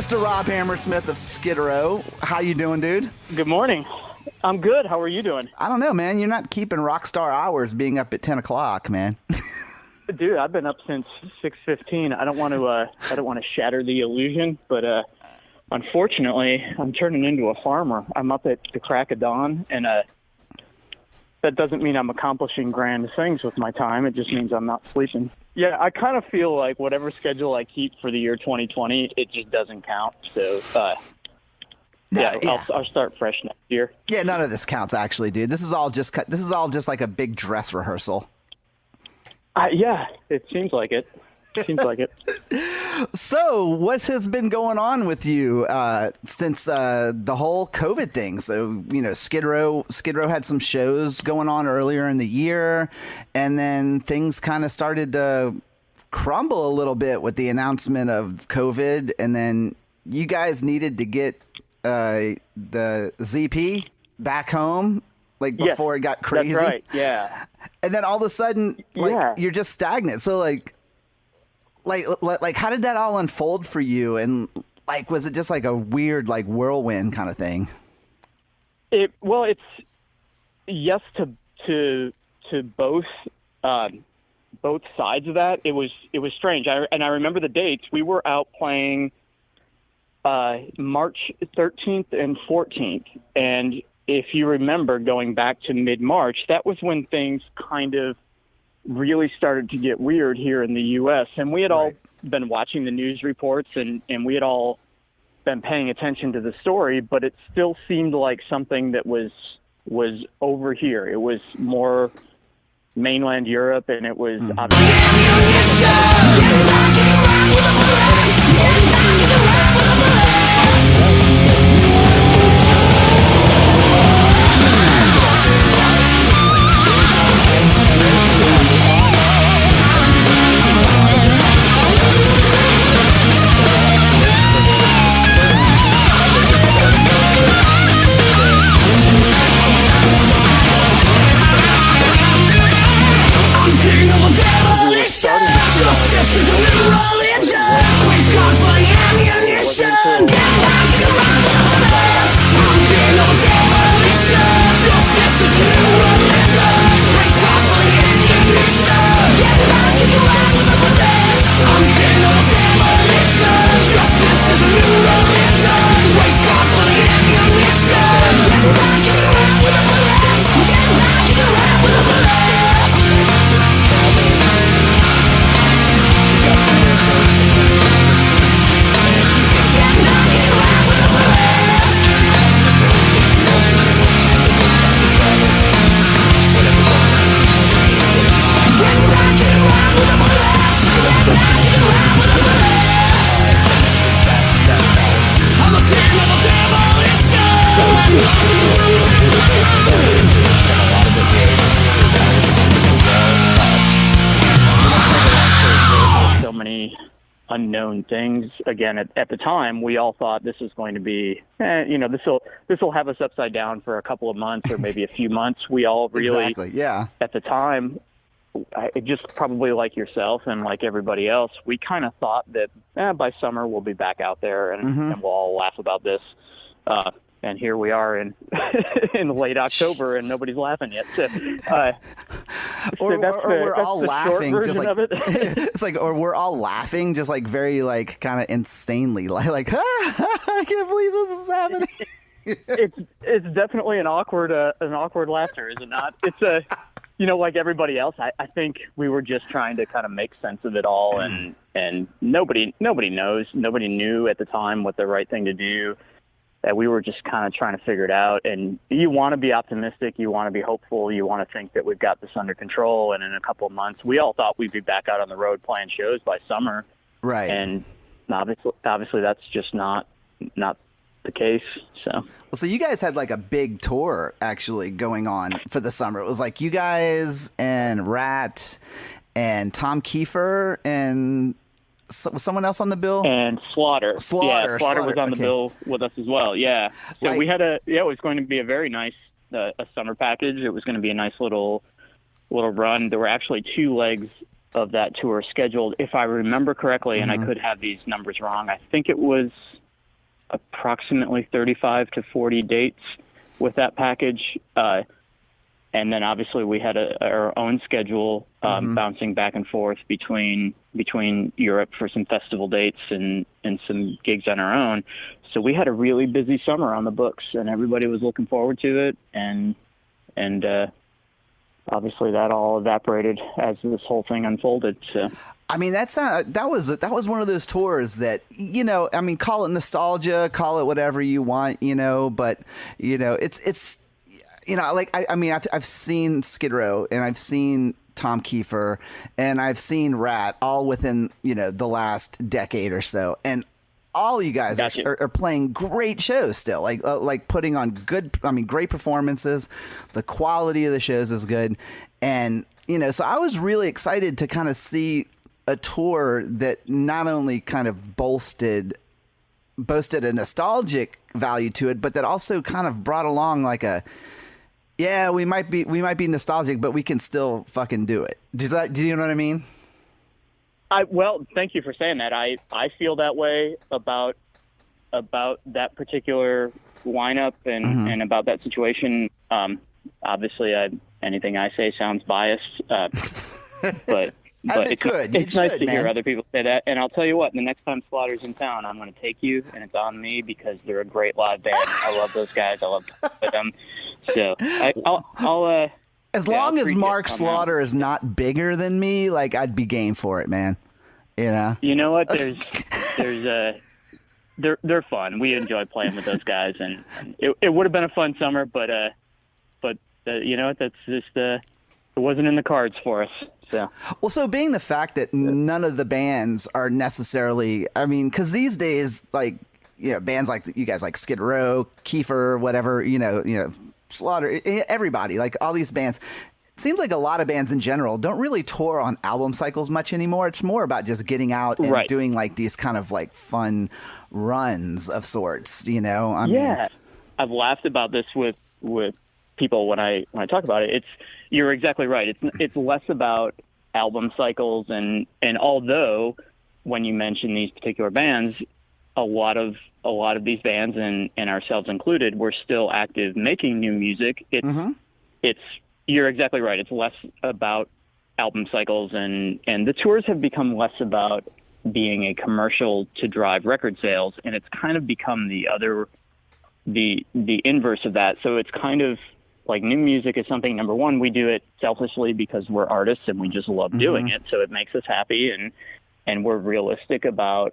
Mr. Rob Hammersmith of Skid Row. How you doing, dude? Good morning. I'm good. How are you doing? I don't know, man. You're not keeping rock star hours being up at 10 o'clock, man. Dude, I've been up since 6:15. I don't want to shatter the illusion, but unfortunately, I'm turning into a farmer. I'm up at the crack of dawn, and that doesn't mean I'm accomplishing grand things with my time. It just means I'm not sleeping. Yeah, I kind of feel like whatever schedule I keep for the year 2020, it just doesn't count. So, I'll start fresh next year. Yeah, none of this counts, actually, dude. This is all just like a big dress rehearsal. Yeah, it seems like it. So, what has been going on with you since the whole COVID thing? So, Skid Row had some shows going on earlier in the year, and then things kind of started to crumble a little bit with the announcement of COVID, and then you guys needed to get the ZP back home. Before it got crazy. That's right, yeah. And then all of a sudden, you're just stagnant. So, like, how did that all unfold for you? And, was it just like a weird, whirlwind kind of thing? It's yes to both sides of that. It was strange. I remember the dates. We were out playing March 13th and 14th, and if you remember, going back to mid-March, that was when things kind of really started to get weird here in the U.S. And we had all been watching the news reports, and we had all been paying attention to the story, but it still seemed like something that was over here. It was more mainland Europe, and it was unknown things. Again, at the time, we all thought this was going to be, this will have us upside down for a couple of months or maybe a few months. We all really, at the time, just probably like yourself and like everybody else, we kind of thought that by summer we'll be back out there and we'll all laugh about this. And here we are in late October, and nobody's laughing yet. So, or we're all laughing, just like it's like, or we're all laughing, just like very kind of insanely, like I can't believe this is happening. It's definitely an awkward laughter, is it not? It's like everybody else. I think we were just trying to kind of make sense of it all, and nobody knows, nobody knew at the time what the right thing to do. That we were just kind of trying to figure it out. And you want to be optimistic. You want to be hopeful. You want to think that we've got this under control. And in a couple of months, we all thought we'd be back out on the road playing shows by summer. Right. And obviously that's just not the case. So you guys had like a big tour actually going on for the summer. It was like you guys and Rat and Tom Kiefer and was someone else on the bill? And Slaughter. Yeah, Slaughter was on the bill with us as well. Yeah. So we had it was going to be a very nice a summer package. It was going to be a nice little run. There were actually 2 legs of that tour scheduled, if I remember correctly, and I could have these numbers wrong. I think it was approximately 35 to 40 dates with that package. And then obviously we had our own schedule bouncing back and forth between Europe for some festival dates and some gigs on our own. So we had a really busy summer on the books, and everybody was looking forward to it. And obviously that all evaporated as this whole thing unfolded. So. I mean, that was one of those tours that, you know, I mean, call it nostalgia, call it whatever you want, you know, but, you know, it's, you know, like, I mean, I've seen Skid Row, and I've seen Tom Kiefer, and I've seen Rat, all within, you know, the last decade or so. And all you guys are playing great shows still, like putting on great performances. The quality of the shows is good. And, you know, so I was really excited to kind of see a tour that not only kind of boasted a nostalgic value to it, but that also kind of brought along like we might be nostalgic, but we can still fucking do it. Do you know what I mean? Well, thank you for saying that. I feel that way about that particular lineup and about that situation. Obviously, anything I say sounds biased, but it's nice to hear other people say that. And I'll tell you what, the next time Slaughter's in town, I'm going to take you, and it's on me because they're a great live band. I love those guys. I love them. So I'll as long as Mark Slaughter is not bigger than me, like, I'd be game for it, man. You know. You know what? They're fun. We enjoy playing with those guys, and it would have been a fun summer, but you know what? That's just it wasn't in the cards for us. So. Well, so being the fact that none of the bands are necessarily, I mean, because these days, like, you know, bands like you guys, like Skid Row, Kiefer, whatever, you know, Slaughter, everybody, like all these bands. It seems like a lot of bands in general don't really tour on album cycles much anymore. It's more about just getting out and doing like these kind of like fun runs of sorts, you know? I mean, I've laughed about this with people when I talk about it. You're exactly right. It's less about album cycles, and although when you mention these particular bands, a lot of these bands and ourselves included, we're still active making new music. You're exactly right. It's less about album cycles, and the tours have become less about being a commercial to drive record sales, and it's kind of become the inverse of that. So it's kind of like new music is something, number one, we do it selfishly because we're artists and we just love doing it. So it makes us happy, and we're realistic about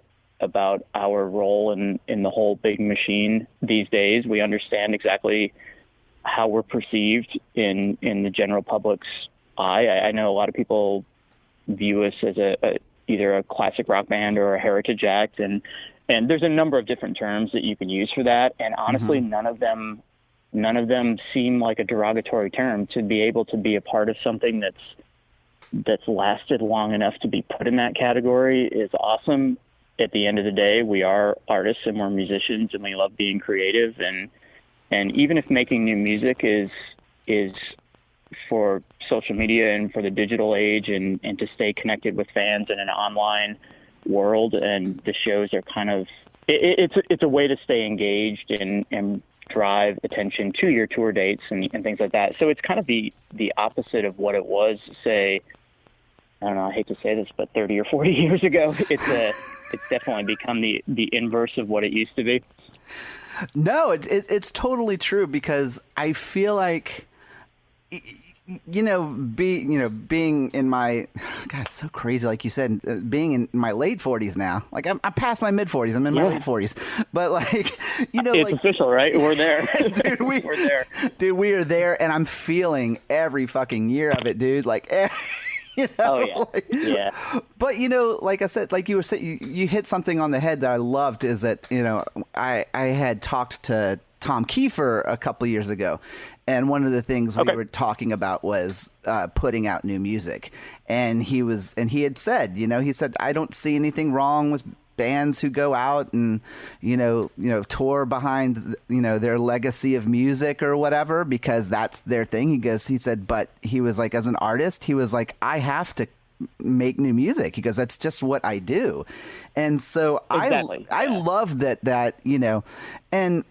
our role in the whole big machine these days. We understand exactly how we're perceived in the general public's eye. I know a lot of people view us as either a classic rock band or a heritage act, and there's a number of different terms that you can use for that. And honestly, none of them seem like a derogatory term. To be able to be a part of something that's lasted long enough to be put in that category is awesome. At the end of the day, we are artists and we're musicians, and we love being creative. And even if making new music is for social media and for the digital age and to stay connected with fans in an online world, and the shows are kind of, it's a way to stay engaged and drive attention to your tour dates and things like that. So it's kind of the opposite of what it was, say, I don't know, I hate to say this, but 30 or 40 years ago. It's definitely become the inverse of what it used to be. No, it's totally true, because I feel like, being in my, God, it's so crazy. Like you said, being in my late 40s now, like I'm past my mid 40s. I'm in my late 40s, but like, it's official, right? We're there. Dude, we're there. Dude, we are there, and I'm feeling every fucking year of it, dude. Like, But like I said, like you were saying, you hit something on the head that I loved, is that, I had talked to Tom Kiefer a couple of years ago, and one of the things we were talking about was putting out new music, and he had said, he said, I don't see anything wrong with bands who go out and tour behind their legacy of music or whatever, because that's their thing. He said, but he was like, as an artist, he was like, I have to make new music. He goes, that's just what I do. And so I love that, and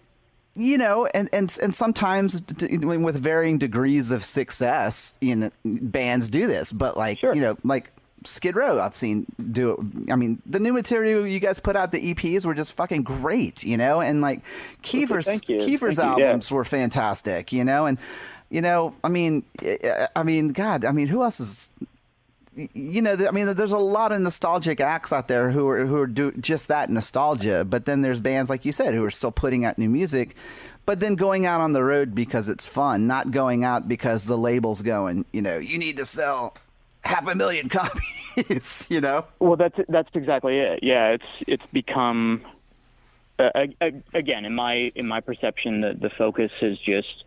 and sometimes with varying degrees of success, bands do this, but like, like Skid Row, I've seen do it. I mean, the new material you guys put out, the EPs were just fucking great, and like Kiefer's albums were fantastic, and I mean, God, I mean, who else is, there's a lot of nostalgic acts out there who are do just that, nostalgia, but then there's bands like you said who are still putting out new music, but then going out on the road because it's fun, not going out because the label's going, you need to sell 500,000 copies, Well, that's exactly it. Yeah, it's become again, in my perception, the focus is just,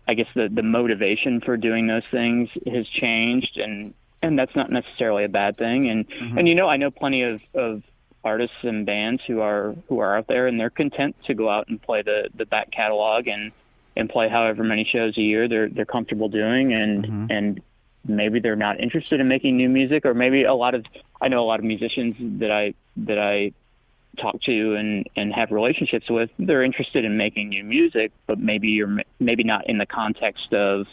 I guess the motivation for doing those things has changed, and that's not necessarily a bad thing. And I know plenty of artists and bands who are out there, and they're content to go out and play the back catalog and play however many shows a year they're comfortable doing, and maybe they're not interested in making new music, or maybe I know a lot of musicians that I talk to and have relationships with, they're interested in making new music, but maybe not in the context of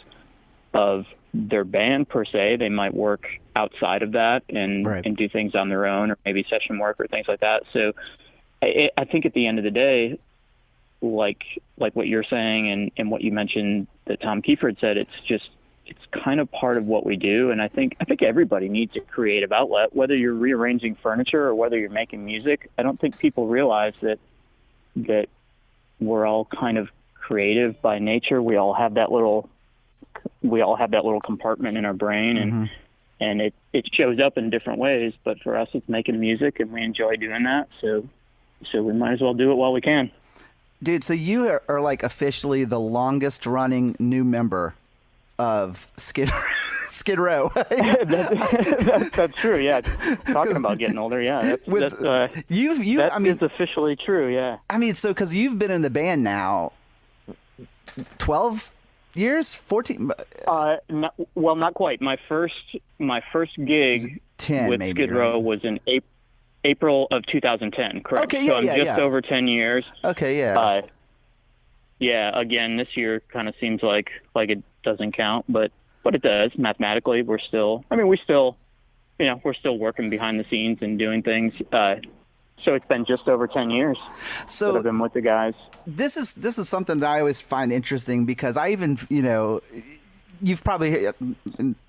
their band per se. They might work outside of that and do things on their own, or maybe session work or things like that. So I think at the end of the day, like what you're saying and what you mentioned that Tom Kiefer said, it's kind of part of what we do. And I think everybody needs a creative outlet, whether you're rearranging furniture or whether you're making music. I don't think people realize that we're all kind of creative by nature. We all have that little compartment in our brain, and it shows up in different ways. But for us, it's making music, and we enjoy doing that. So we might as well do it while we can. Dude, so you are like officially the longest running new member of Skid Row. That's true. Yeah, talking about getting older. Yeah, that's officially true. Yeah. I mean, so because you've been in the band now 12 years, 14. Not quite. My first gig 10, with maybe, Skid Row was in April of 2010. Correct. Okay. Yeah. So I'm just over 10 years. Okay. Yeah. Yeah. Again, this year kind of seems like it doesn't count, but it does mathematically. We're still working behind the scenes and doing things. So it's been just over 10 years that I've been with the guys. This is something that I always find interesting, because I even, you've probably,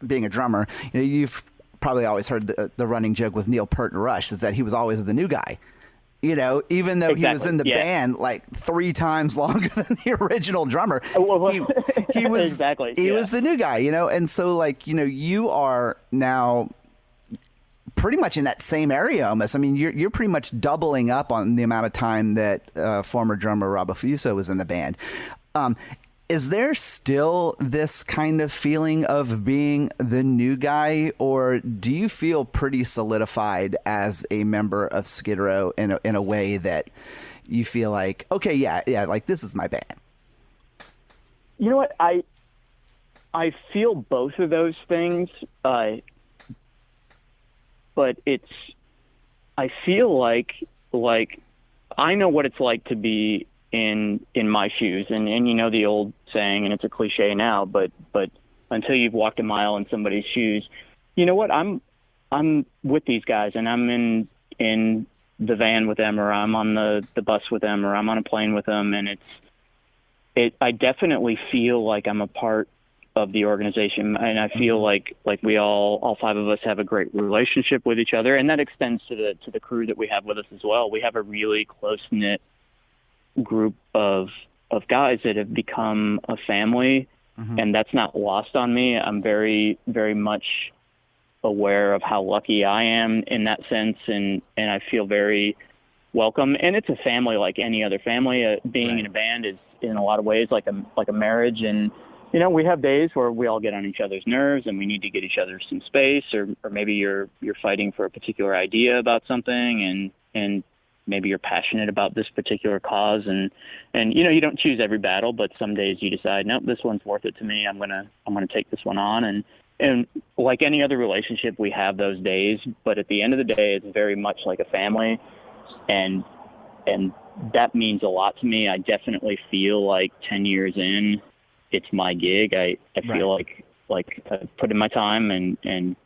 being a drummer, you've probably always heard the running joke with Neil Peart and Rush is that he was always the new guy. Even though he was in the band like 3 times longer than the original drummer, he was he was the new guy, and so like, you are now pretty much in that same area almost. I mean, you're pretty much doubling up on the amount of time that former drummer Rob Affuso was in the band. Is there still this kind of feeling of being the new guy, or do you feel pretty solidified as a member of Skid Row in a way that you feel like, okay, yeah, like this is my band? You know what? I feel both of those things, but I feel like I know what it's like to be in my shoes, and the old saying, and it's a cliche now, but until you've walked a mile in somebody's shoes, you know what, I'm with these guys, and I'm in the van with them, or I'm on the bus with them, or I'm on a plane with them, and I definitely feel like I'm a part of the organization, and I feel like we all 5 of us have a great relationship with each other, and that extends to the crew that we have with us as well. We have a really close-knit group of guys that have become a family, and that's not lost on me. I'm very, very much aware of how lucky I am in that sense, and I feel very welcome. And it's a family like any other family. Being in a band is in a lot of ways like a marriage, and we have days where we all get on each other's nerves and we need to get each other some space, or maybe you're fighting for a particular idea about something, and maybe you're passionate about this particular cause, and you don't choose every battle, but some days you decide, nope, this one's worth it to me. I'm gonna take this one on, and like any other relationship, we have those days, but at the end of the day, it's very much like a family, and that means a lot to me. I definitely feel like 10 years in, it's my gig. I feel like I put in my time, and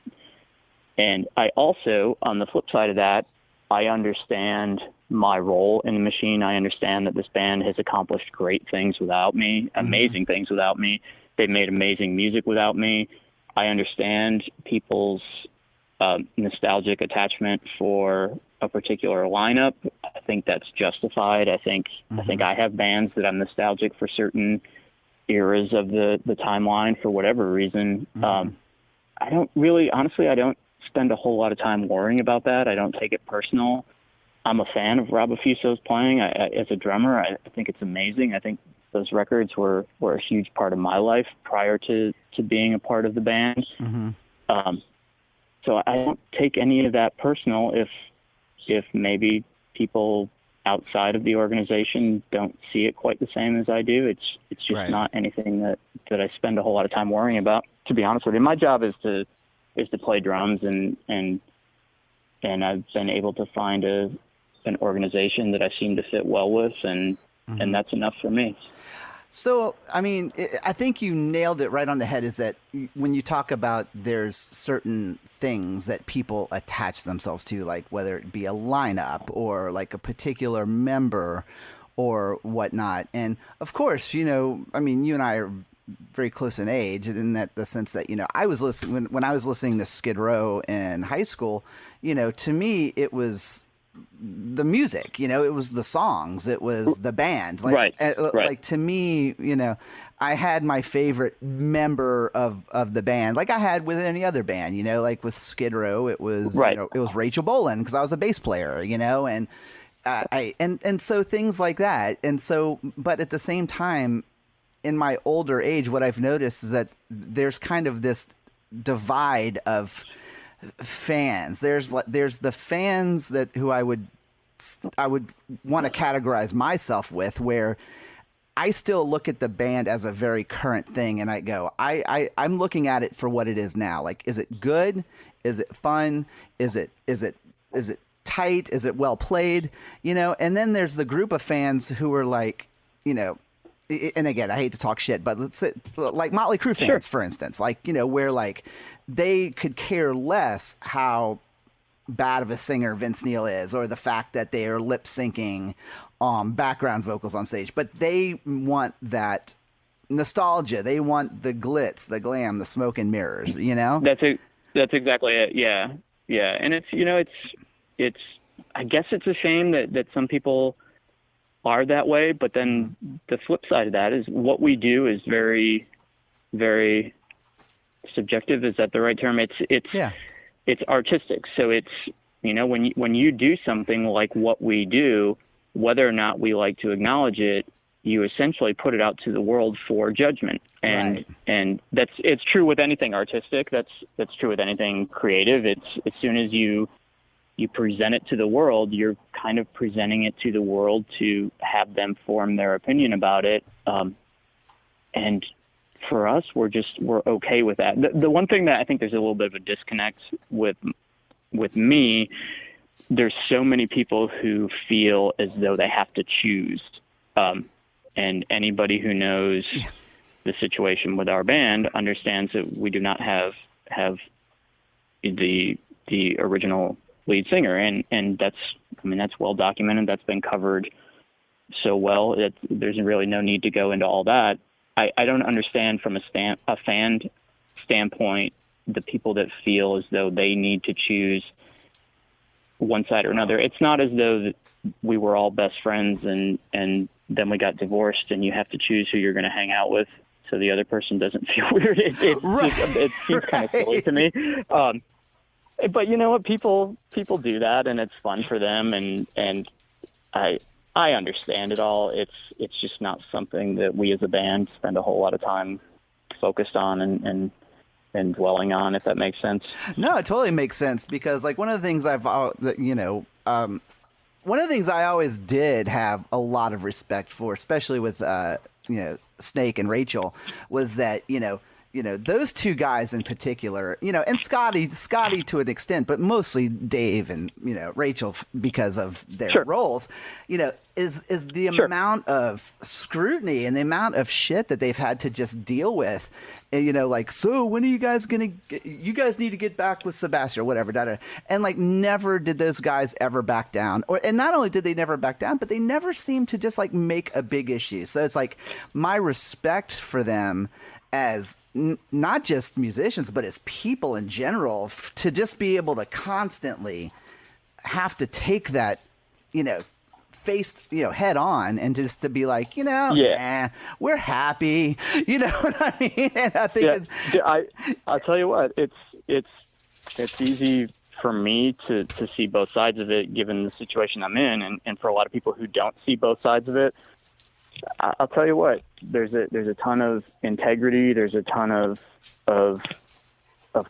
I also, on the flip side of that, I understand my role in the machine. I understand that this band has accomplished great things without me, amazing things without me. They've made amazing music without me. I understand people's nostalgic attachment for a particular lineup. I think that's justified. I think I have bands that I'm nostalgic for certain eras of the timeline for whatever reason. I don't really, honestly, I don't spend a whole lot of time worrying about that. I don't take it personal. I'm a fan of Rob Affuso's playing. As a drummer, I think it's amazing. I think those records were a huge part of my life prior to being a part of the band. So I don't take any of that personal if maybe people outside of the organization don't see it quite the same as I do. It's just not anything that I spend a whole lot of time worrying about, to be honest with you. My job is to play drums, and I've been able to find an organization that I seem to fit well with, and that's enough for me. So, I mean, I think you nailed it right on the head, is that when you talk about there's certain things that people attach themselves to, like whether it be a lineup or like a particular member or whatnot. And of course, I mean, you and I are very close in age, in that the sense that, I was listening when I was listening to Skid Row in high school, to me, it was the music, it was the songs, it was the band. Like, like to me, I had my favorite member of the band, like I had with any other band, like with Skid Row, it was, it was Rachel Bolan, because I was a bass player, and and so things like that. And so, but at the same time, in my older age, what I've noticed is that there's kind of this divide of fans. There's the fans who I would want to categorize myself with, where I still look at the band as a very current thing, and I go, I'm looking at it for what it is now. Like, is it good? Is it fun? Is it tight? Is it well played? And then there's the group of fans who are like, and again, I hate to talk shit, but let's say, like Motley Crue fans, for instance, like, where like they could care less how bad of a singer Vince Neil is, or the fact that they are lip syncing background vocals on stage, but they want that nostalgia. They want the glitz, the glam, the smoke and mirrors, That's exactly it. Yeah. Yeah. And it's, I guess it's a shame that some people are that way, but then the flip side of that is what we do is very, very subjective. Is that the right term? It's artistic. So it's, when you do something like what we do, whether or not we like to acknowledge it, you essentially put it out to the world for judgment. And it's true with anything artistic. That's true with anything creative. It's, as soon as you present it to the world, you're kind of presenting it to the world to have them form their opinion about it. And for us, we're okay with that. The one thing that I think there's a little bit of a disconnect with me, there's so many people who feel as though they have to choose. And anybody who knows the situation with our band understands that we do not have the original lead singer, and that's well documented. That's been covered so well that there's really no need to go into all that. I don't understand from a fan standpoint the people that feel as though they need to choose one side or another. It's not as though we were all best friends and then we got divorced and you have to choose who you're going to hang out with so the other person doesn't feel weird. It seems kind of silly to me. But you know what? People do that, and it's fun for them, and I understand it all. It's just not something that we as a band spend a whole lot of time focused on and dwelling on, if that makes sense. No, it totally makes sense, because like one of the things one of the things I always did have a lot of respect for, especially with Snake and Rachel, was that those two guys in particular, and Scotty to an extent, but mostly Dave and, Rachel because of their roles, is the amount of scrutiny and the amount of shit that they've had to just deal with. And, so when are you guys you guys need to get back with Sebastian or whatever. And never did those guys ever back down. And not only did they never back down, but they never seemed to just make a big issue. So it's my respect for them as not just musicians, but as people in general, to just be able to constantly have to take that, faced, head on, and just to be we're happy, you know what I mean? And I think I'll tell you what, it's easy for me to see both sides of it, given the situation I'm in, and for a lot of people who don't see both sides of it, I'll tell you what, there's a ton of integrity. There's a ton of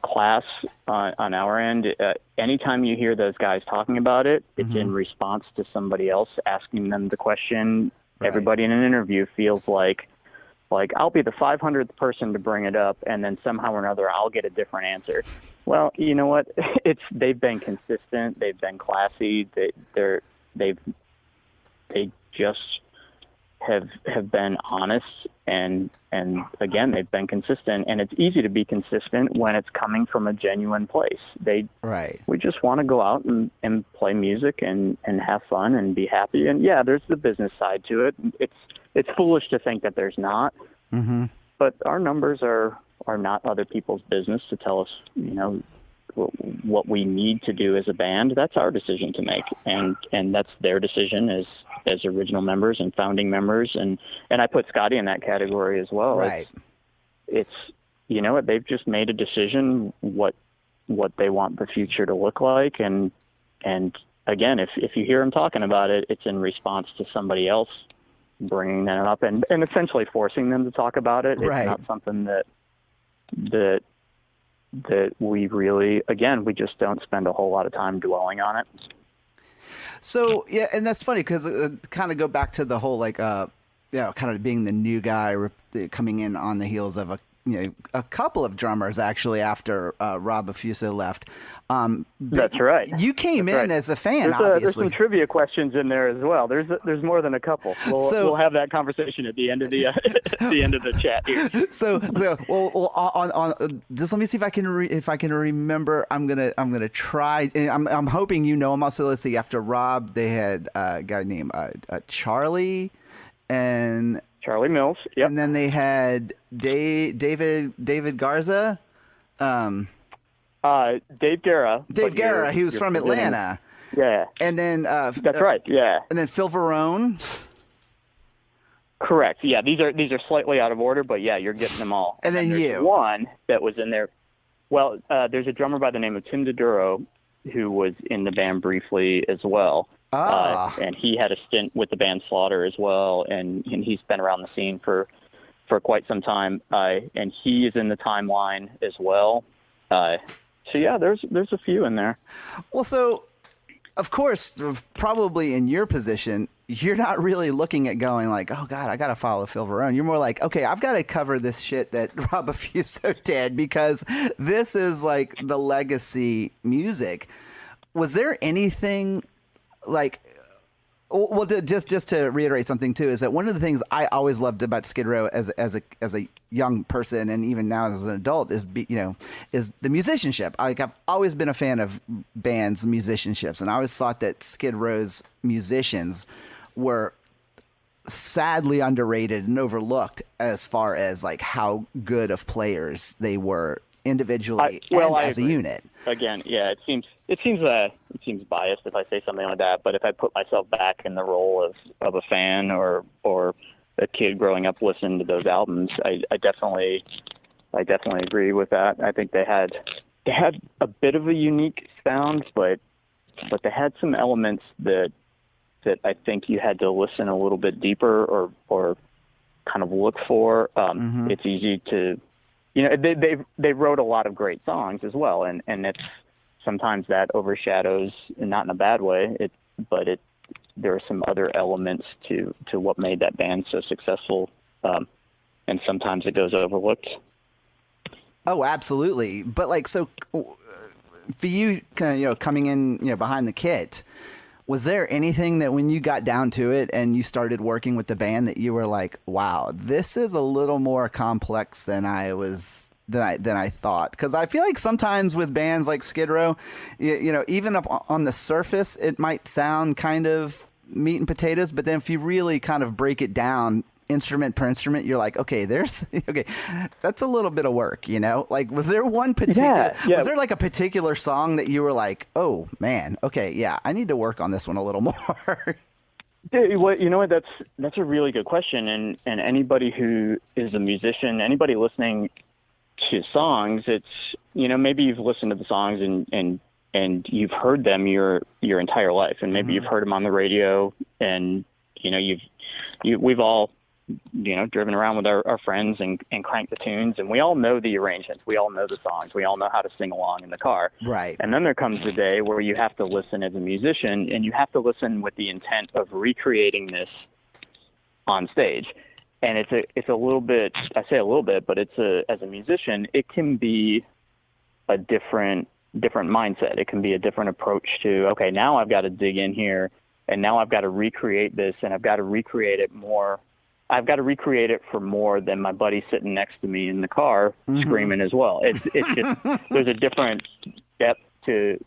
class on our end. Anytime you hear those guys talking about it, it's in response to somebody else asking them the question. Right. Everybody in an interview feels like I'll be the 500th person to bring it up, and then somehow or another I'll get a different answer. Well, you know what? They've been consistent. They've been classy. They just have been honest, and again, they've been consistent, and it's easy to be consistent when it's coming from a genuine place. We just want to go out and play music and have fun and be happy. And there's the business side to it. It's foolish to think that there's not, but our numbers are not other people's business to tell us, what we need to do as a band. That's our decision to make, and that's their decision as original members and founding members, and I put Scotty in that category as well. Right. It's they've just made a decision what they want the future to look like, and again, if you hear them talking about it, it's in response to somebody else bringing them up and essentially forcing them to talk about it. It's not something that we really, again, we just don't spend a whole lot of time dwelling on it. So, and that's funny because kind of go back to the whole, kind of being the new guy coming in on the heels of a couple of drummers actually after Rob Affuso left. That's right. You came in as a fan, obviously. There's some trivia questions in there as well. There's more than a couple. We'll have that conversation at the end of the end of the chat here. So on just let me see if I can remember. I'm gonna try. I'm hoping you know him. Also, let's see. After Rob, they had a guy named Charlie and. Charlie Mills. Yep. And then they had David Garza. Dave Guerra. Dave Guerra. He was from Atlanta. Yeah. And then that's right. Yeah. And then Phil Varone. Correct. Yeah. These are slightly out of order, but yeah, you're getting them all. And then you. One that was in there. Well, there's a drummer by the name of Tim DeDuro who was in the band briefly as well. And he had a stint with the band Slaughter as well, and he's been around the scene for quite some time. And he is in the timeline as well. So yeah, there's a few in there. Well, so of course, probably in your position, you're not really looking at going like, oh God, I got to follow Phil Varone. You're more like, okay, I've got to cover this shit that Rob Affuso did because this is like the legacy music. Was there anything well, just to reiterate something too, is that one of the things I always loved about Skid Row as a young person and even now as an adult is the musicianship. I've always been a fan of bands' musicianships, and I always thought that Skid Row's musicians were sadly underrated and overlooked as far as how good of players they were individually and as a unit. Again, yeah, it seems biased if I say something like that, but if I put myself back in the role of a fan or a kid growing up listening to those albums, I definitely agree with that. I think they had a bit of a unique sound, but they had some elements that I think you had to listen a little bit deeper or kind of look for. It's easy to, they wrote a lot of great songs as well, and it's sometimes that overshadows, not in a bad way, but there are some other elements to what made that band so successful, and sometimes it goes overlooked. Oh, absolutely. But like, so for you, kind of, coming in, behind the kit, was there anything that when you got down to it and you started working with the band that you were like, wow, this is a little more complex than I thought? Because I feel like sometimes with bands like Skid Row, even up on the surface, it might sound kind of meat and potatoes, but then if you really kind of break it down instrument per instrument, you're like, okay, that's a little bit of work, like, was there one particular, was there like a particular song that you were like, oh man, okay, yeah, I need to work on this one a little more? Well, you know what, that's a really good question. And anybody who is a musician, anybody listening to songs, it's, maybe you've listened to the songs and you've heard them your entire life, and maybe you've heard them on the radio, and we've all driven around with our friends and cranked the tunes, and we all know the arrangements, we all know the songs, we all know how to sing along in the car. Right. And then there comes the day where you have to listen as a musician, and you have to listen with the intent of recreating this on stage. And it's a little bit, I say a little bit, but as a musician, it can be a different mindset. It can be a different approach to, okay, now I've got to dig in here, and now I've got to recreate this, and I've got to recreate it more. I've got to recreate it for more than my buddy sitting next to me in the car screaming as well. It's just, there's a different depth to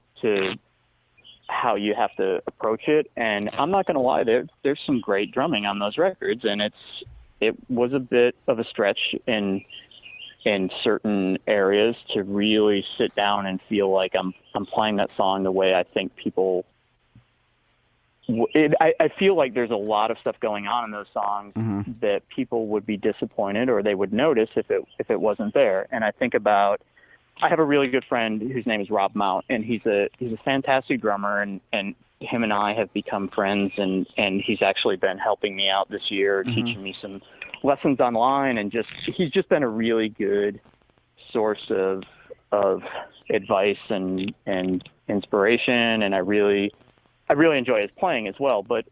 how you have to approach it. And I'm not going to lie, there's some great drumming on those records, and it was a bit of a stretch in certain areas to really sit down and feel like I'm playing that song the way I think people. I feel like there's a lot of stuff going on in those songs that people would be disappointed, or they would notice if it wasn't there. And I think about, I have a really good friend whose name is Rob Mount, and he's a fantastic drummer, and him and I have become friends, and he's actually been helping me out this year, teaching me some lessons online, and he's just been a really good source of advice and inspiration, and I really enjoy his playing as well. But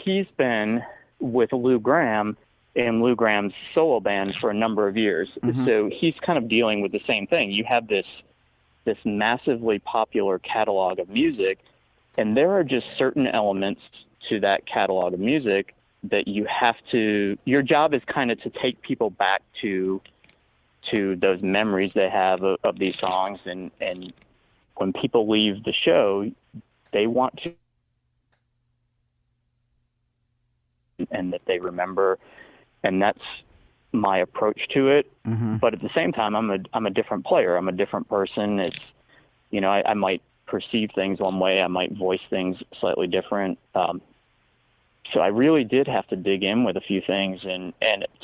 he's been with Lou Gramm in Lou Gramm's solo band for a number of years. So he's kind of dealing with the same thing. You have this massively popular catalog of music, and there are just certain elements to that catalog of music that your job is kind of to take people back to those memories they have of these songs. And when people leave the show, they want to, and that they remember, and that's my approach to it. But at the same time, I'm a different player. I'm a different person. It's, I might perceive things one way. I might voice things slightly different. So I really did have to dig in with a few things. And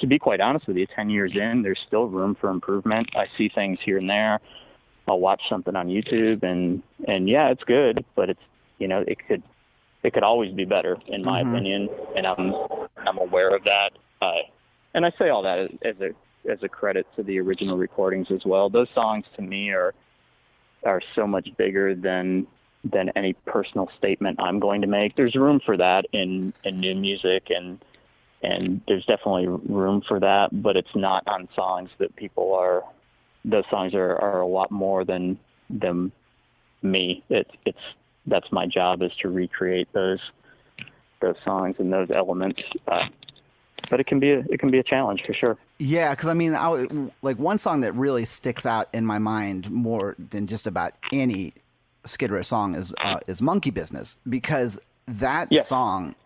to be quite honest with you, 10 years in, there's still room for improvement. I see things here and there. I'll watch something on YouTube and yeah, it's good, but it's, it could always be better in my opinion. And I'm aware of that. And I say all that as a credit to the original recordings as well. Those songs to me are so much bigger than any personal statement I'm going to make. There's room for that in new music, and there's definitely room for that, but it's not on songs that those songs are a lot more than me. That's my job, is to recreate those songs and those elements. But it can be a challenge for sure. Yeah, because I mean, like one song that really sticks out in my mind more than just about any Skid Row song is "Monkey Business," because that song,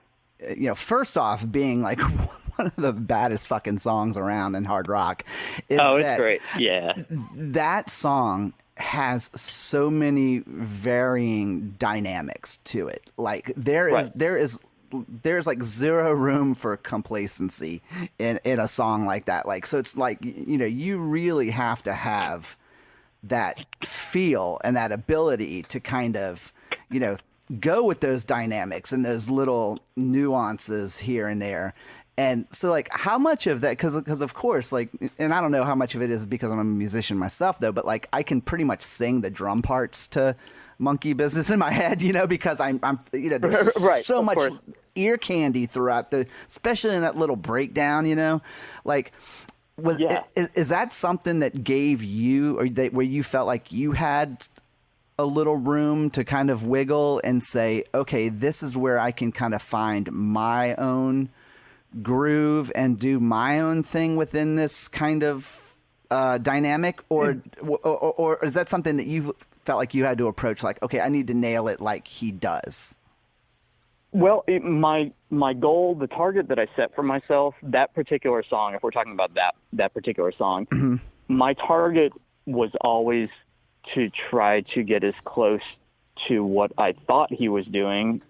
first off, being like one of the baddest fucking songs around in hard rock. It's great. Yeah, that song has so many varying dynamics to it. Like there's like zero room for complacency in a song like that. Like, so it's like, you really have to have that feel and that ability to kind of, go with those dynamics and those little nuances here and there. And so, like, how much of that, because of course, like, and I don't know how much of it is because I'm a musician myself, though, but like, I can pretty much sing the drum parts to Monkey Business in my head, because I'm there's right, so much course. ear candy throughout especially in that little breakdown, like, Is that something that gave you, or where you felt like you had a little room to kind of wiggle and say, okay, this is where I can kind of find my own groove and do my own thing within this kind of dynamic, or is that something that you felt like you had to approach like, okay, I need to nail it like he does? Well, my goal, the target that I set for myself, that particular song, if we're talking about that particular song, mm-hmm. my target was always to try to get as close to what I thought he was doing.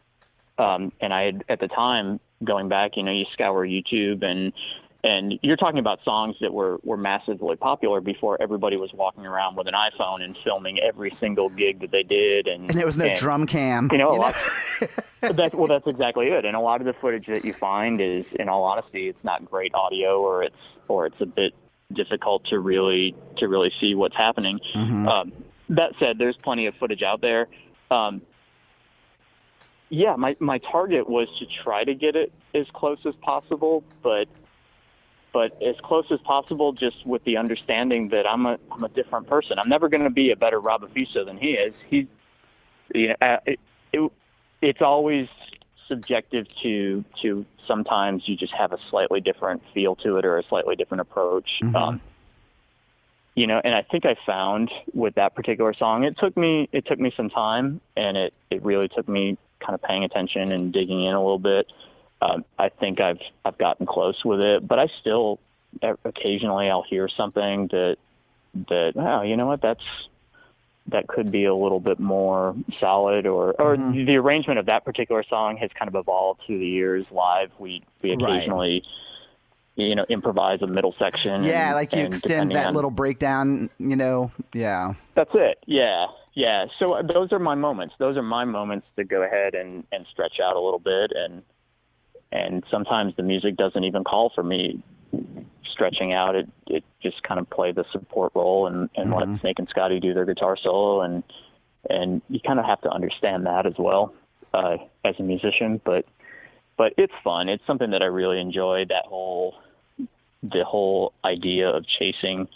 And I had, at the time, going back, you scour YouTube and you're talking about songs that were massively popular before everybody was walking around with an iPhone and filming every single gig that they did. And there was no drum cam. That's exactly it. And a lot of the footage that you find is, in all honesty, it's not great audio, or it's a bit difficult to really see what's happening. Mm-hmm. That said, there's plenty of footage out there. My target was to try to get it as close as possible, but as close as possible, just with the understanding that I'm a different person. I'm never going to be a better Rob Affiso than he is. It's always subjective to sometimes you just have a slightly different feel to it or a slightly different approach. Mm-hmm. And I think I found with that particular song, it took me some time, and it really took me kind of paying attention and digging in a little bit. I think I've gotten close with it, but I still occasionally I'll hear something that you know what, that could be a little bit more solid, or mm-hmm. the arrangement of that particular song has kind of evolved through the years. Live, we occasionally improvise a middle section. Yeah, like you extend that little breakdown. Yeah. That's it. Yeah. Yeah. So those are my moments. Those are my moments to go ahead and stretch out a little bit, and sometimes the music doesn't even call for me stretching out. It just kind of play the support role and mm-hmm. let Snake and Scotty do their guitar solo, and you kind of have to understand that as well as a musician. But it's fun. It's something that I really enjoy. The whole idea of chasing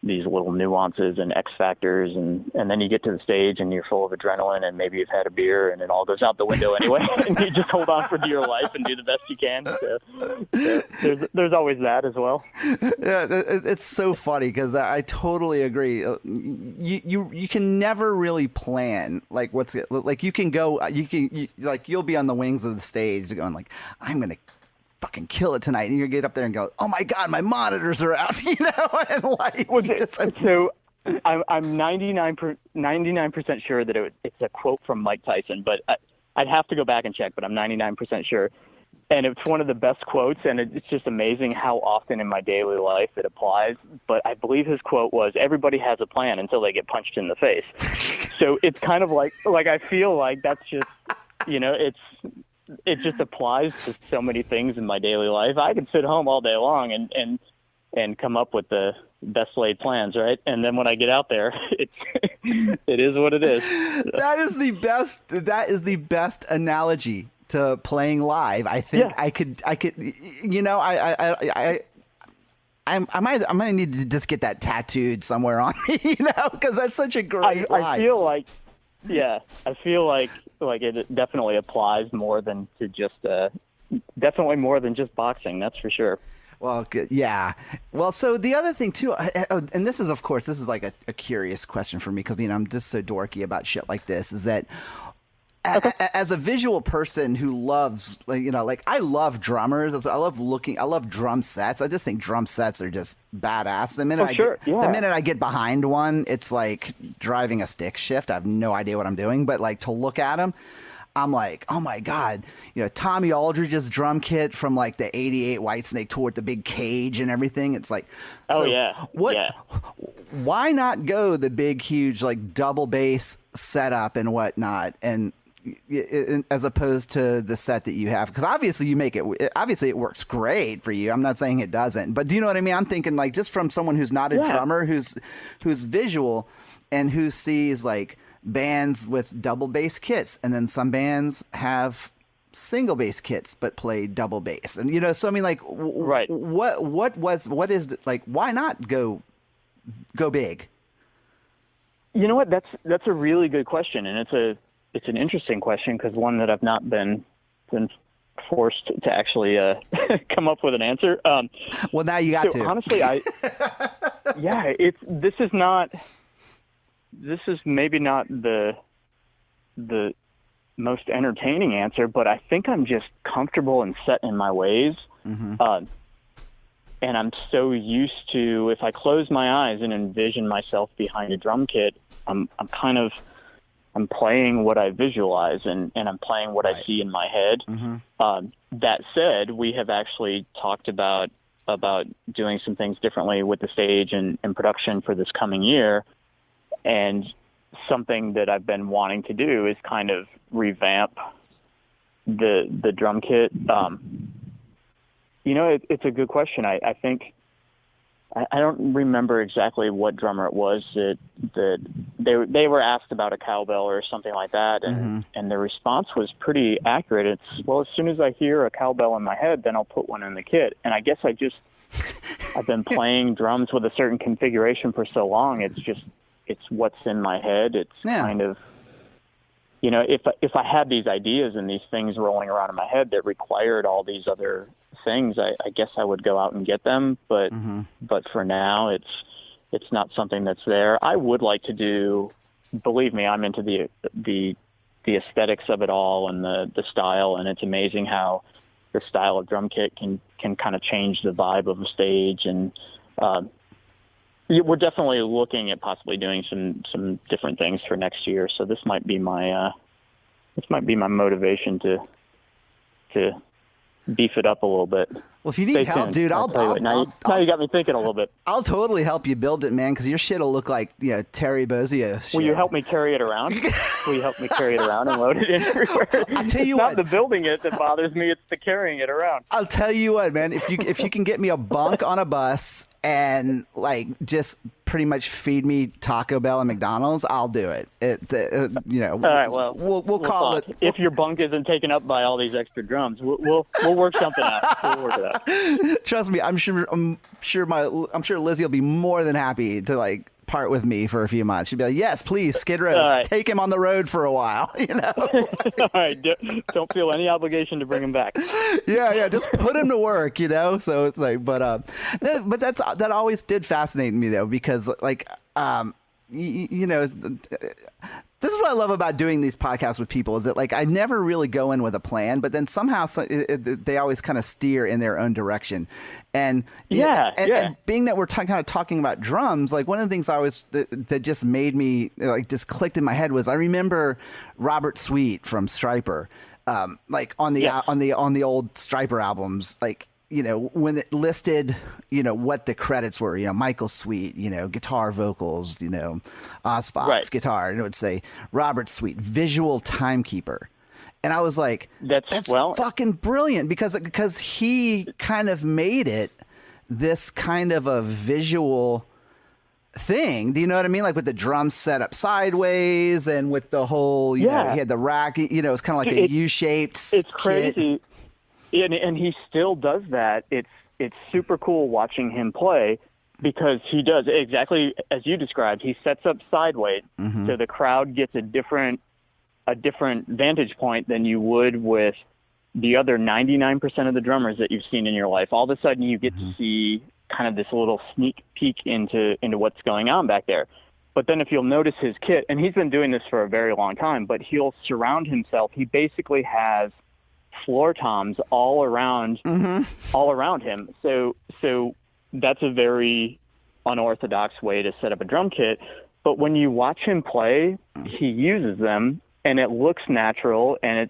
these little nuances and X factors, and then you get to the stage and you're full of adrenaline, and maybe you've had a beer and it all goes out the window anyway, and you just hold on for dear life and do the best you can. So there's always that as well. Yeah, it's so funny because I totally agree. You can never really plan like you can go, you'll be on the wings of the stage going like, I'm going to fucking kill it tonight, and you get up there and go, oh my god, my monitors are out, and like. So I'm 99% sure that it's a quote from Mike Tyson, but I'd have to go back and check, but I'm 99% sure. And it's one of the best quotes, and it's just amazing how often in my daily life it applies. But I believe his quote was, everybody has a plan until they get punched in the face. So it's kind of like I feel like that's just, it just applies to so many things in my daily life. I can sit home all day long and come up with the best laid plans, right? And then when I get out there, it is what it is. That is the best analogy to playing live. I think I could, I might need to just get that tattooed somewhere on me, because that's such a great line. I feel like it definitely applies more than to just definitely more than just boxing. That's for sure. Well, good. Yeah. Well, so the other thing too, and this is like a curious question for me, because I'm just so dorky about shit like this, is that as a visual person who loves, I love drummers. I love drum sets. I just think drum sets are just badass. The minute I get behind one, it's like driving a stick shift. I have no idea what I'm doing, but like to look at them, I'm like, oh my God, Tommy Aldridge's drum kit from like the '88 Whitesnake tour with the big cage and everything. It's like, why not go the big, huge, like double bass setup and whatnot, and as opposed to the set that you have? Because obviously it works great for you. I'm not saying it doesn't, but do you know what I mean? I'm thinking like, just from someone who's not a drummer, who's visual, and who sees like bands with double bass kits, and then some bands have single bass kits but play double bass, and so I mean, like, right. What is like, why not go big? You know what? That's a really good question, and it's an interesting question, because one that I've not been forced to actually come up with an answer. Well, now you got to. Honestly, this is maybe not the most entertaining answer, but I think I'm just comfortable and set in my ways. Mm-hmm. And I'm so used to, if I close my eyes and envision myself behind a drum kit, I'm playing what I visualize, and I'm playing what I see in my head. Mm-hmm. That said, we have actually talked about doing some things differently with the stage and production for this coming year. And something that I've been wanting to do is kind of revamp the drum kit. It's a good question. I think I don't remember exactly what drummer it was that they were asked about a cowbell or something like that, and the response was pretty accurate. It's, well, as soon as I hear a cowbell in my head, then I'll put one in the kit. And I guess I've been playing drums with a certain configuration for so long. It's what's in my head. It's kind of, if I had these ideas and these things rolling around in my head that required all these other things, I guess I would go out and get them. But for now, it's not something that's there. I would like to do. Believe me, I'm into the aesthetics of it all and the style, and it's amazing how the style of drum kit can kind of change the vibe of a stage. And we're definitely looking at possibly doing some different things for next year. So this might be my motivation to beef it up a little bit. Well, if you need help, dude, I'll now you got me thinking a little bit. I'll totally help you build it, man, because your shit will look like Terry Bozzio shit. Will you help me carry it around? Will you help me carry it around and load it in everywhere? I'll tell you it's what. Not the building it that bothers me; it's the carrying it around. I'll tell you what, man. If you can get me a bunk on a bus and like just pretty much feed me Taco Bell and McDonald's, I'll do it. All right, well, we'll call talk. it. If your bunk isn't taken up by all these extra drums, we'll work something out. We'll work it out. Trust me, I'm sure Lizzie will be more than happy to like part with me for a few months. She'd be like, yes, please, Skid Row, right. Take him on the road for a while. All right, don't feel any obligation to bring him back. Yeah, just put him to work. So it's like, but that always did fascinate me though, because like this is what I love about doing these podcasts with people, is that like I never really go in with a plan, but then somehow they always kind of steer in their own direction. And and being that we're kind of talking about drums, like one of the things I always that just made me like just clicked in my head was I remember Robert Sweet from Stryper, like on the old Stryper albums, like. When it listed, what the credits were, Michael Sweet, guitar vocals, Oz Fox guitar, and it would say Robert Sweet, visual timekeeper. And I was like, that's fucking brilliant, because he kind of made it this kind of a visual thing. Do you know what I mean? Like with the drums set up sideways and with the whole, he had the rack, it's kind of like a U-shaped It's crazy. And he still does that. It's super cool watching him play, because he does exactly as you described. He sets up sideways, so the crowd gets a different vantage point than you would with the other 99% of the drummers that you've seen in your life. All of a sudden, you get to see kind of this little sneak peek into what's going on back there. But then if you'll notice his kit, and he's been doing this for a very long time, but he'll surround himself. He basically has floor toms all around him. So that's a very unorthodox way to set up a drum kit. But when you watch him play, he uses them, and it looks natural. And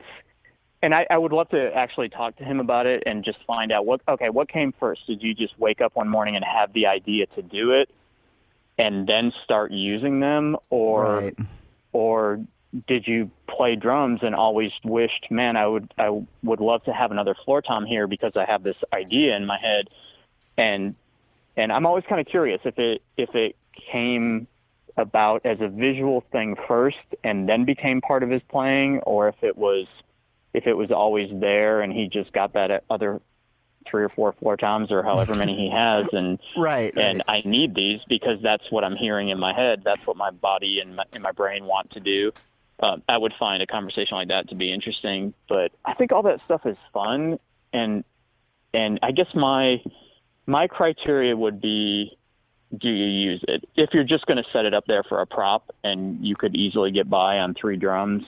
I would love to actually talk to him about it and just find out what came first. Did you just wake up one morning and have the idea to do it and then start using them, or did you play drums and always wished, man, I would love to have another floor tom here because I have this idea in my head. And I'm always kind of curious if it came about as a visual thing first and then became part of his playing, or if it was if it was always there and he just got that other 3 or 4 floor toms or however many he has, and and I need these because that's what I'm hearing in my head. That's what my body and my brain want to do. I would find a conversation like that to be interesting, but I think all that stuff is fun, and I guess my criteria would be, do you use it? If you're just going to set it up there for a prop and you could easily get by on 3 drums,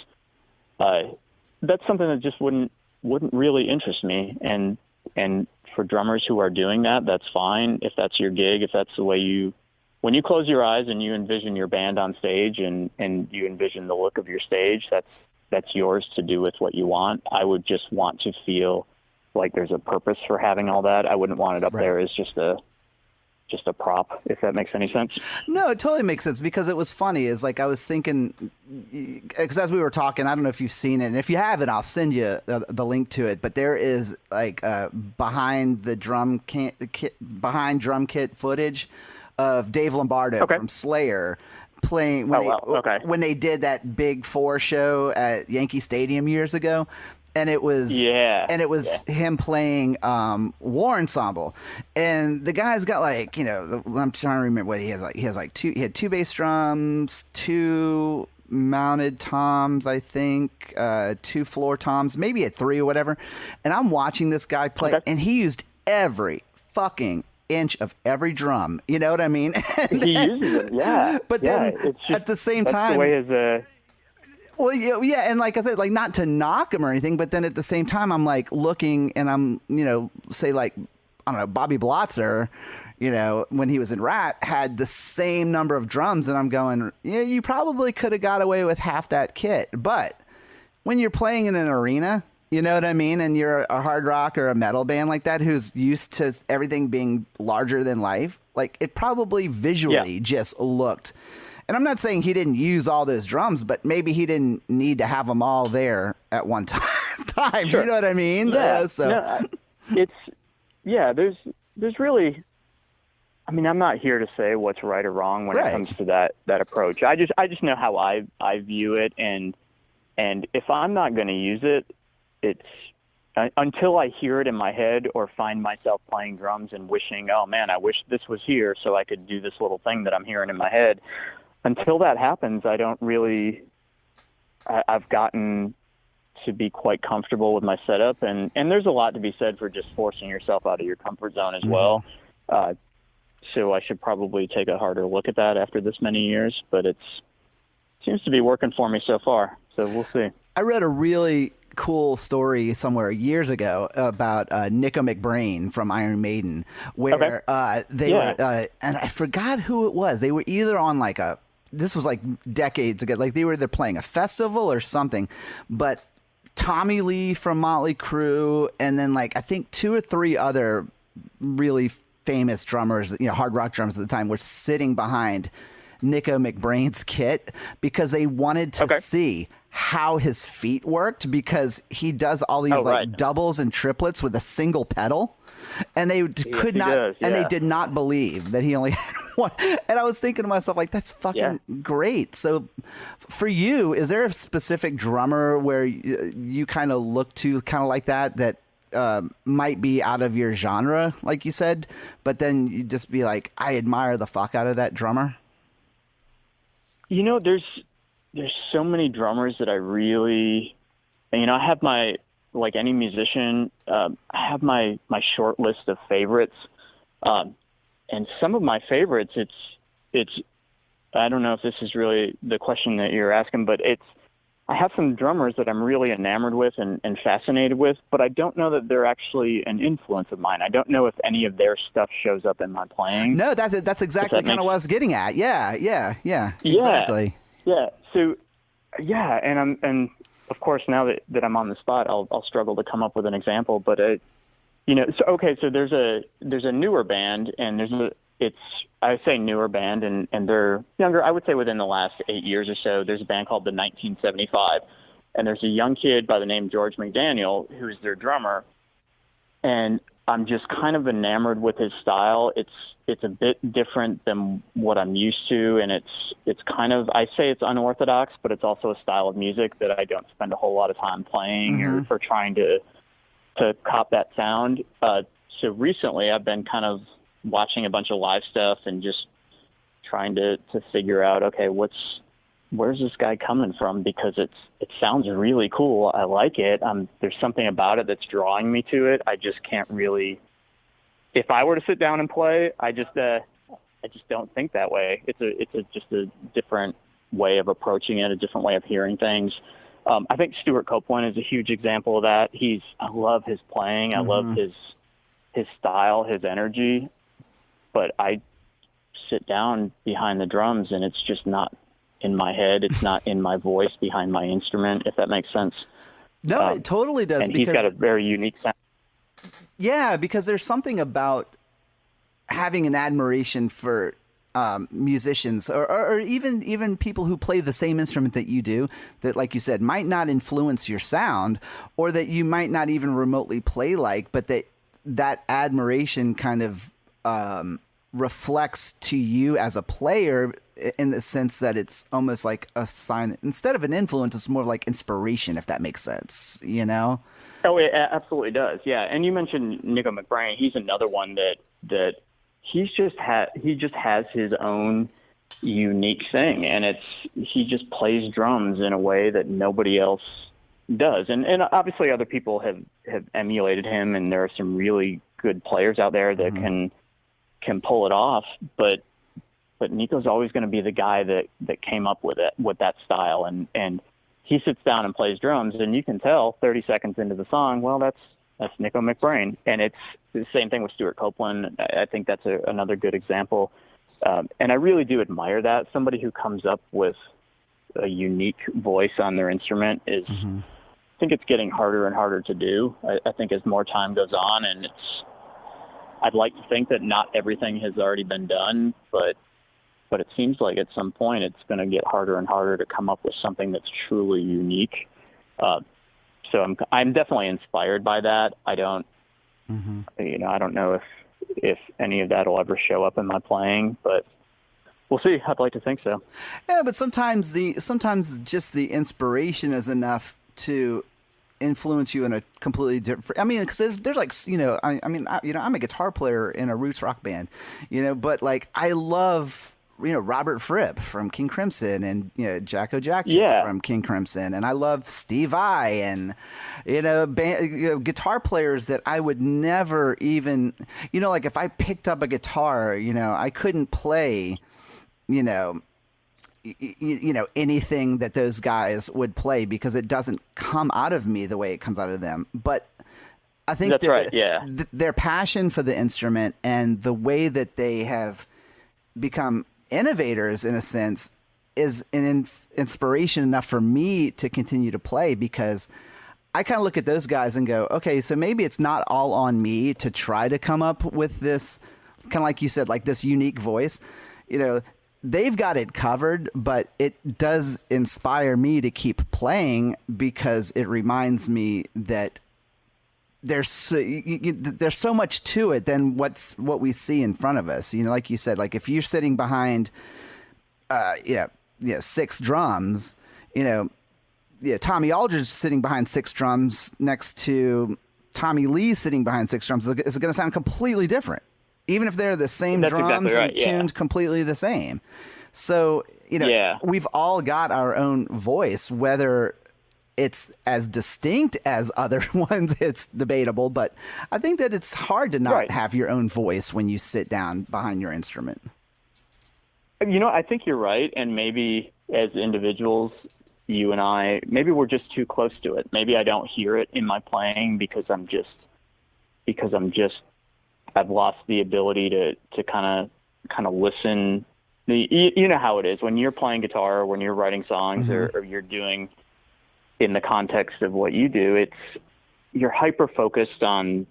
that's something that just wouldn't really interest me. And for drummers who are doing that, that's fine. If that's your gig, if that's the way when you close your eyes and you envision your band on stage and you envision the look of your stage, that's yours to do with what you want. I would just want to feel like there's a purpose for having all that. I wouldn't want it up there as just a prop, if that makes any sense. No, it totally makes sense, because it was funny. Is like I was thinking, because as we were talking, I don't know if you've seen it, and if you haven't, I'll send you the link to it. But there is like behind drum kit footage of Dave Lombardo from Slayer playing when they did that Big 4 show at Yankee Stadium years ago. And it was him playing War Ensemble, and the guy's got like, I'm trying to remember what he has. Like he had 2 bass drums, 2 mounted toms, I think, 2 floor toms, maybe at 3 or whatever. And I'm watching this guy play, and he used every fucking inch of every drum. You know what I mean? He uses it, yeah. But then at the same time, the way his well, yeah, and like I said, like not to knock him or anything, but then at the same time, I'm like looking, and I'm, say like, I don't know, Bobby Blotzer, when he was in Rat, had the same number of drums, and I'm going, yeah, you probably could have got away with half that kit, but when you're playing in an arena, you know what I mean, and you're a hard rock or a metal band like that who's used to everything being larger than life, like it probably visually just looked. And I'm not saying he didn't use all those drums, but maybe he didn't need to have them all there at one time. Sure. You know what I mean? Yeah. There's really, I mean, I'm not here to say what's right or wrong when it comes to that approach. I just know how I view it. And if I'm not going to use it, it's until I hear it in my head or find myself playing drums and wishing, oh man, I wish this was here so I could do this little thing that I'm hearing in my head. Until that happens, I don't really, I've gotten to be quite comfortable with my setup. And there's a lot to be said for just forcing yourself out of your comfort zone as well. So I should probably take a harder look at that after this many years, but it seems to be working for me so far. So we'll see. I read a really cool story somewhere years ago about Nico McBrain from Iron Maiden, where they were, and I forgot who it was. They were either on like this was like decades ago, like they were either playing a festival or something, but Tommy Lee from Motley Crue, and then like I think 2 or 3 other really famous drummers, hard rock drummers at the time, were sitting behind Nico McBrain's kit because they wanted to see how his feet worked, because he does all these doubles and triplets with a single pedal, and they could not, and they did not believe that he only had one. And I was thinking to myself, like, that's fucking great. So for you, is there a specific drummer where you kind of look to kind of like that might be out of your genre, like you said, but then you just be like, I admire the fuck out of that drummer? There's so many drummers that I really, I have like any musician, I have my short list of favorites. And some of my favorites, it's, I don't know if this is really the question that you're asking, but I have some drummers that I'm really enamored with and fascinated with, but I don't know that they're actually an influence of mine. I don't know if any of their stuff shows up in my playing. No, that's exactly kind of what I was getting at. Yeah, exactly. Yeah. So, and of course, now that I'm on the spot, I'll struggle to come up with an example. But so there's a newer band, and I say newer band, and they're younger. I would say within the last 8 years or so. There's a band called the 1975, and there's a young kid by the name George McDaniel who's their drummer, and I'm just kind of enamored with his style. It's a bit different than what I'm used to, and it's kind of, I say it's unorthodox, but it's also a style of music that I don't spend a whole lot of time playing or trying to cop that sound. So recently I've been kind of watching a bunch of live stuff and just trying to figure out, okay, where's this guy coming from? Because it sounds really cool. I like it. There's something about it that's drawing me to it. I just can't really, if I were to sit down and play, I just don't think that way. It's just a different way of approaching it, a different way of hearing things. I think Stuart Copeland is a huge example of that. I love his playing. I love his style, his energy, but I sit down behind the drums and it's just not in my head. It's not in my voice behind my instrument, if that makes sense. No, it totally does. And he's got a very unique sound. Yeah, because there's something about having an admiration for musicians or even people who play the same instrument that you do that, like you said, might not influence your sound or that you might not even remotely play like, but that admiration kind of reflects to you as a player in the sense that it's almost like a sign. Instead of an influence, it's more like inspiration, if that makes sense, you know? Oh, it absolutely does. Yeah. And you mentioned Nico McBrain. He's another one that he just has his own unique thing, and he just plays drums in a way that nobody else does. And obviously other people have emulated him, and there are some really good players out there that can pull it off, but Nico's always going to be the guy that came up with that style, and he sits down and plays drums, and you can tell 30 seconds into the song, well, that's Nico McBrain. And it's the same thing with Stuart Copeland. I think that's another good example. And I really do admire that. Somebody who comes up with a unique voice on their instrument I think it's getting harder and harder to do. I think as more time goes on, and I'd like to think that not everything has already been done, but it seems like at some point it's going to get harder and harder to come up with something that's truly unique. So I'm definitely inspired by that. I don't, I don't know if any of that will ever show up in my playing, but we'll see. I'd like to think so. Yeah, but sometimes just the inspiration is enough to influence you in a completely different. I mean, because there's like, I'm a guitar player in a roots rock band, but like I love Robert Fripp from King Crimson and Jacko Jackson from King Crimson, and I love Steve Vai and guitar players that I would never even like if I picked up a guitar, I couldn't play anything that those guys would play because it doesn't come out of me the way it comes out of them. But I think that's right. Yeah, their passion for the instrument and the way that they have become innovators in a sense is an inspiration enough for me to continue to play, because I kind of look at those guys and go, okay, so maybe it's not all on me to try to come up with this kind of, like you said, like this unique voice. They've got it covered, but it does inspire me to keep playing because it reminds me that there's so much to it than what we see in front of us. Like you said, like if you're sitting behind, six drums, Tommy Aldridge sitting behind six drums next to Tommy Lee sitting behind six drums is going to sound completely different, even if they're the same drums exactly right, and tuned completely the same. So, we've all got our own voice, whether it's as distinct as other ones, it's debatable, but I think that it's hard to not have your own voice when you sit down behind your instrument. I think you're right. And maybe as individuals, you and I, maybe we're just too close to it. Maybe I don't hear it in my playing because I've lost the ability to kind of listen. You know how it is when you're playing guitar, or when you're writing songs or you're doing in the context of what you do, you're hyper focused on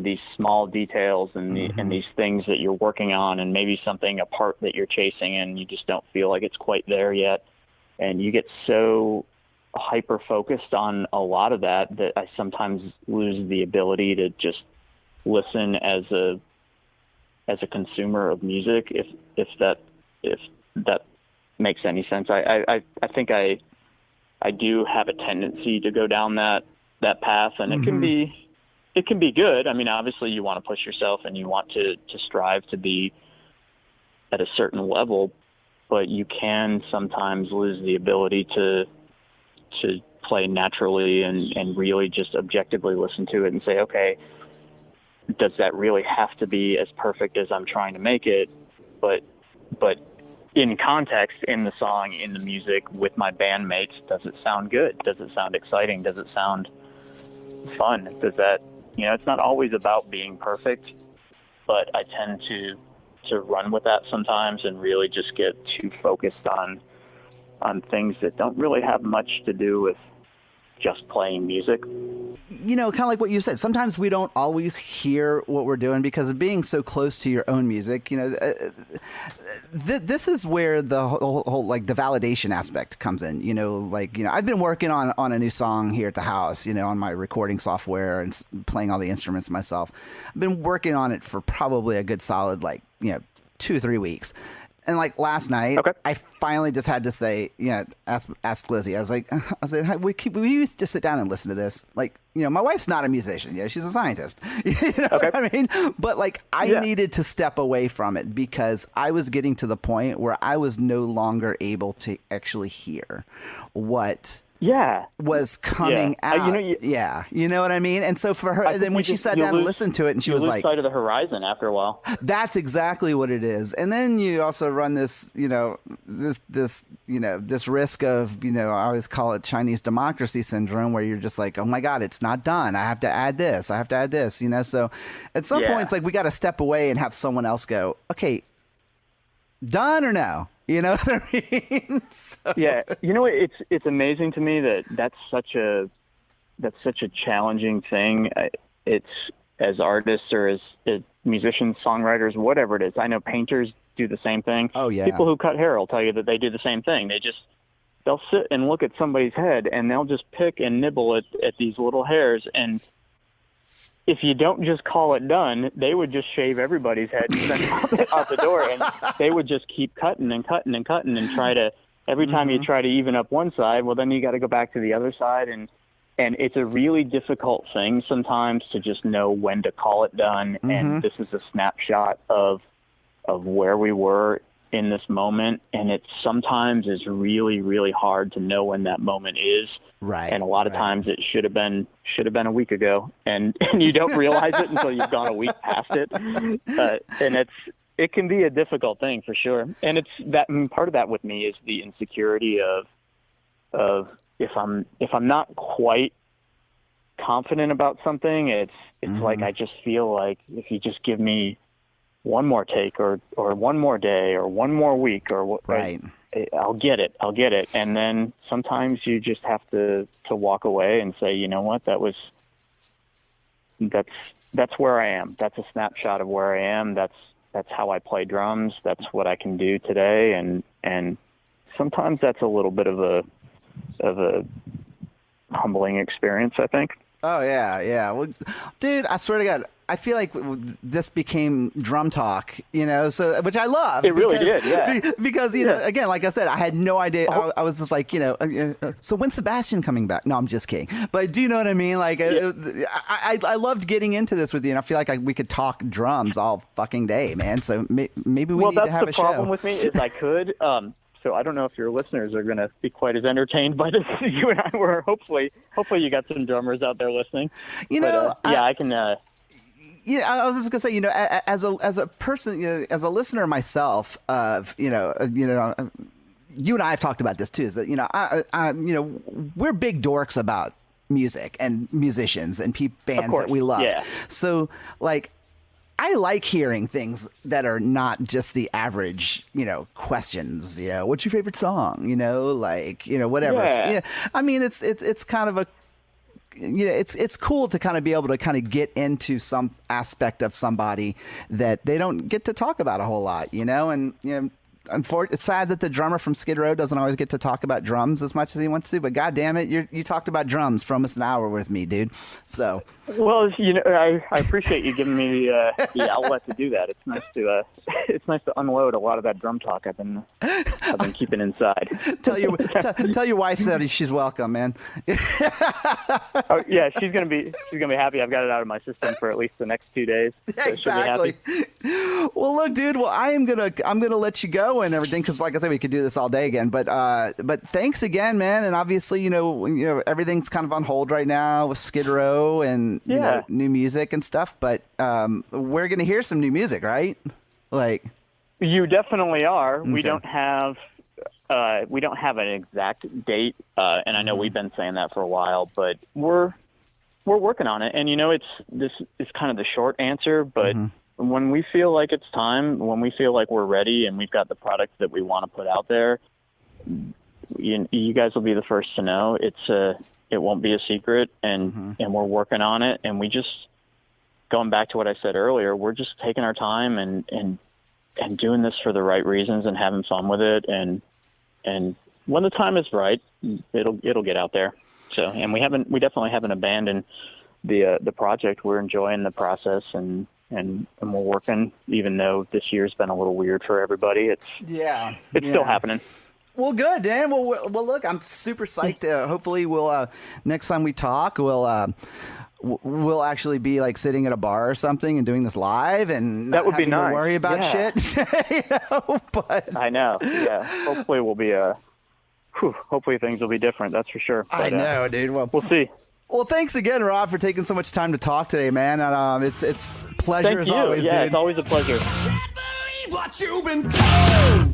these small details and these things that you're working on, and maybe something, a part that you're chasing, and you just don't feel like it's quite there yet. And you get so hyper focused on a lot of that I sometimes lose the ability to just listen as a consumer of music, if that makes any sense. I think I do have a tendency to go down that path, and it can be good. I mean, obviously you want to push yourself and you want to strive to be at a certain level, but you can sometimes lose the ability to play naturally and really just objectively listen to it and say, okay, does that really have to be as perfect as I'm trying to make it? But in context, in the song, in the music, with my bandmates, does it sound good? Does it sound exciting? Does it sound fun? Does that, it's not always about being perfect, but I tend to run with that sometimes and really just get too focused on things that don't really have much to do with just playing music. Kind of like what you said, sometimes we don't always hear what we're doing because of being so close to your own music. This is where the whole like the validation aspect comes in. I've been working on a new song here at the house, on my recording software and playing all the instruments myself. I've been working on it for probably a good solid 2 or 3 weeks. And like last night, I finally just had to say, ask Lizzie. I was like, hey, we used to sit down and listen to this. Like, my wife's not a musician. She's a scientist. What I mean? But I needed to step away from it because I was getting to the point where I was no longer able to actually hear what was coming out. You know what I mean? And so for her, and then when she sat down and listened to it, and she was like, sight of the horizon after a while. That's exactly what it is. And then you also run this, this risk of, I always call it Chinese democracy syndrome, where you're just like, oh my God, it's not done. I have to add this. So at some point, it's like, we got to step away and have someone else go, okay, done or no? You know what I mean? So. Yeah. It's amazing to me that's such a challenging thing. It's as artists or as musicians, songwriters, whatever it is. I know painters do the same thing. Oh yeah. People who cut hair will tell you that they do the same thing. They'll sit and look at somebody's head and they'll just pick and nibble at these little hairs. And if you don't just call it done, they would just shave everybody's head and send it out the door, and they would just keep cutting and cutting and cutting and try to. Every time you try to even up one side, well, then you got to go back to the other side, and it's a really difficult thing sometimes to just know when to call it done. And this is a snapshot of where we were in this moment, and it sometimes is really, really hard to know when that moment is. Right. And a lot of times it should have been a week ago, and you don't realize it until you've gone a week past it. And it can be a difficult thing for sure. And it's that part of that with me is the insecurity of if I'm not quite confident about something, it's like I just feel like if you just give me one more take or one more day or one more week or what, right. I'll get it. And then sometimes you just have to walk away and say, you know what, that's where I am. That's a snapshot of where I am. That's how I play drums. That's what I can do today. And sometimes that's a little bit of a humbling experience, I think. Oh yeah. Well, dude, I swear to God, I feel like this became drum talk, so which I love. It really did, yeah. Because again, like I said, I had no idea. I was just like, so when's Sebastian coming back? No, I'm just kidding. But do you know what I mean? Like, I loved getting into this with you, and I feel like we could talk drums all fucking day, man. So maybe we need to have a show. Well, that's the problem with me is I could. So I don't know if your listeners are going to be quite as entertained by this as you and I were. Hopefully you got some drummers out there listening. I can. I was just gonna say, as a person, as a listener myself, you and I have talked about this too. Is that we're big dorks about music and musicians and bands that we love. Yeah. So I like hearing things that are not just the average, questions. What's your favorite song? Whatever. Yeah. I mean, it's kind of a. It's cool to kind of be able to kind of get into some aspect of somebody that they don't get to talk about a whole lot, and it's sad that the drummer from Skid Row doesn't always get to talk about drums as much as he wants to, but God damn it, you talked about drums for almost an hour with me, dude. So, well, I appreciate you giving me the outlet to do that. It's nice to unload a lot of that drum talk I've been keeping inside. Tell your wife that she's welcome, man. Oh yeah, she's gonna be happy. I've got it out of my system for at least the next 2 days. So exactly. Well, look, dude. Well, I'm gonna let you go and everything, because like I said, we could do this all day again. But thanks again, man. And obviously, you know everything's kind of on hold right now with Skid Row and you know, new music and stuff. But we're gonna hear some new music, right? Like, you definitely are. Okay. We don't have an exact date, and I know we've been saying that for a while, but we're working on it. And this is kind of the short answer, but when we feel like it's time, when we feel like we're ready and we've got the product that we want to put out there, you guys will be the first to know. It won't be a secret, and we're working on it. And we just, going back to what I said earlier, we're just taking our time and doing this for the right reasons and having fun with it. And when the time is right, it'll get out there. So, and we definitely haven't abandoned the project. We're enjoying the process and we're working, even though this year's been a little weird for everybody. It's still happening. Well, good, Dan. Well, look, I'm super psyched. Hopefully we'll, next time we talk, we'll actually be like sitting at a bar or something and doing this live, and not that would having be nice. to worry about shit. But I know. Yeah. Hopefully we'll be hopefully things will be different. That's for sure. But, I know, dude. Well, we'll see. Well, thanks again, Rob, for taking so much time to talk today, man. It's pleasure Thank as you. always, yeah, dude. It's always a pleasure. Can't believe what you've been told.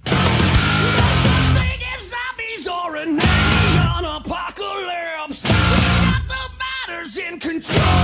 There's such thing as zombies or an alien apocalypse. Got the matters in control.